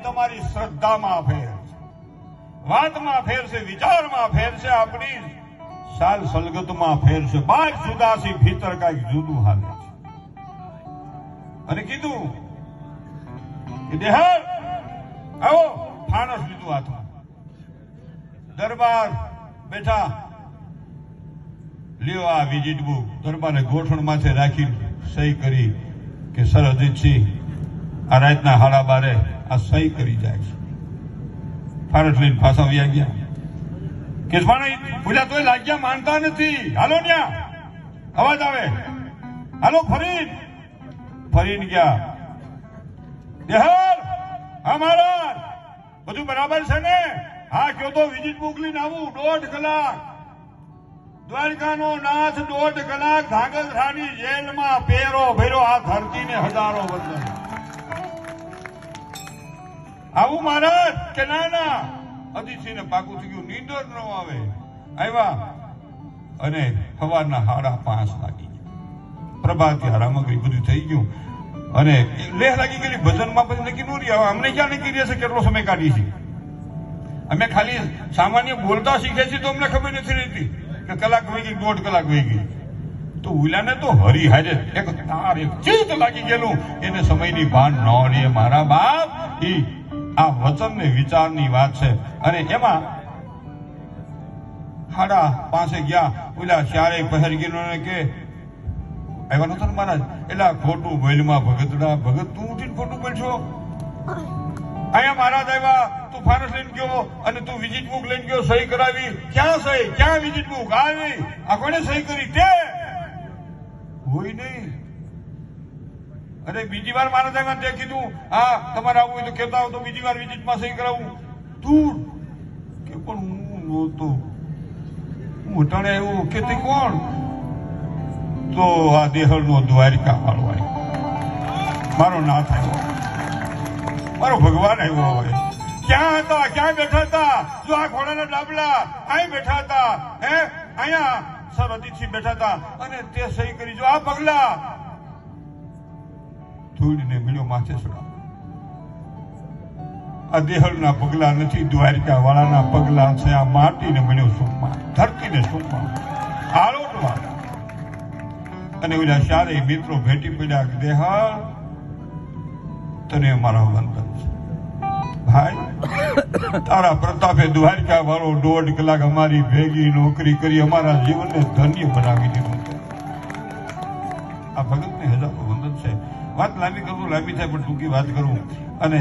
તમારી શ્રદ્ધામાં ફેર છે, વાતમાં ફેર છે, વિચારમાં ફેર છે, આપણી સાલ સલગતમાં ફેર છે, બાર સુદાસી ભીતર કઈક જુદું હાલે છે. અને કીધું કે દેહર આવો, ફાણસ લીધું હાથમાં, દરબાર બેઠા, લ્યો આ વિઝિટ બુક. દરબારે ગોઠણ માથે રાખી સહી કરી કે સર અજીતસિંહ આ રાતના 12:30 આ સહી કરી જાય છે. ફારસ લઈને પાછા વ્યા ગયા. કેસવાણા બોલ્યા તોય લાગ્યા માનતા નથી. હાલો ન્યા અવાજ આવે, હાલો ફરીને ગયા. દેહર હા મહારાજ બધું બરાબર છે ને? હા કયો તો વિઝિટ મોકલીને આવું. 1.5 કલાક દ્વારકાનો નાથ, 1.5 કલાક ધાંગધ્રાની જેલમાં પેરો ભેરો આ ધરતીને હજારો વંદન. આવું મહારાજ કે ના? અતિથિને પાકું થઈ ગયું, નીંદર ન આવે. આવ્યા અને સવારના 5:30 વાગી ગયા. પ્રભાતી રામગરી બધું થઈ ગયું અને લેહ લાગી ગયેલી. ભજનમાં પછી નક્કી નો રહ્યા. અમને ક્યાં નક્કી રહે છે કેટલો સમય કાઢી છે? અમે ખાલી સામાન્ય બોલતા શીખે છીએ તો અમને ખબર નથી રહેતી કે કલાક વહી ગઈ, 1.5 કલાક વહી ગઈ. તો ઉલાને તો હરી હારે એક તાર એક ચીત લાગી ગયેલું. એને સમયની ભાન ન રહે મારા બાપ. આ વચન ને વિચારની વાત છે. અને એમાં 5:30 ગયા. ઓલા ચારે પહેર ગયેલો કે આવ્યા નતો ને મહારાજ, એટલે ખોટું બોલમાં ભગતડા ભગત તું ઉઠીને ખોટું બોલશો. અહીંયા મહારાજ આવ્યા, તું ફારસ લઈને ગયો અને તું વિઝિટ બુક લઈને ગયો, સહી કરાવી. ક્યાં સહી? ક્યાં વિઝિટ બુક આવી? આ કોને સહી કરી? તે હોય નહીં. અરે બીજી વાર મહારાજ આવ્યા તે કીધું હા તમારે આવવું હોય તો કહેતા આવો તો બીજી વાર વિઝિટમાં સહી કરાવું. તું કે પણ હું નહોતો, હું અટાણે આવ્યો કે તે કોણ? તો આ દેહળનો દ્વારિકા વાળો આવ્યો, મારો નાથ આવ્યો, મારો ભગવાન આવ્યો. હોય ક્યાં હતા? ક્યાં બેઠા હતા? જો આ ઘોડાના ડાબલા અહીં બેઠા હતા. હે અહીંયા સર અતિથિ બેઠા હતા અને તે સહી કરી. જો આ પગલા ધૂળને મળ્યો માથે ચડાવ. આ દેહળના પગલા નથી, દ્વારિકા વાળાના પગલા છે. આ માટીને મળ્યો સુખમાં, ધરતીને સુખમાં આરોટવા. અને ઓલા ચારેય મિત્રો ભેટી પડ્યા કે દેહળ તને અમારા વંદન છે ભાઈ. તારા પ્રતાપે દ્વારિકા વાળો 1.5 કલાક અમારી ભેગી નોકરી કરી, અમારા જીવનને ધન્ય બનાવી દીધું છે. આ ભગતને હજારો વંદન છે. વાત લાંબી કરું, લાંબી થાય પણ ટૂંકી વાત કરું. અને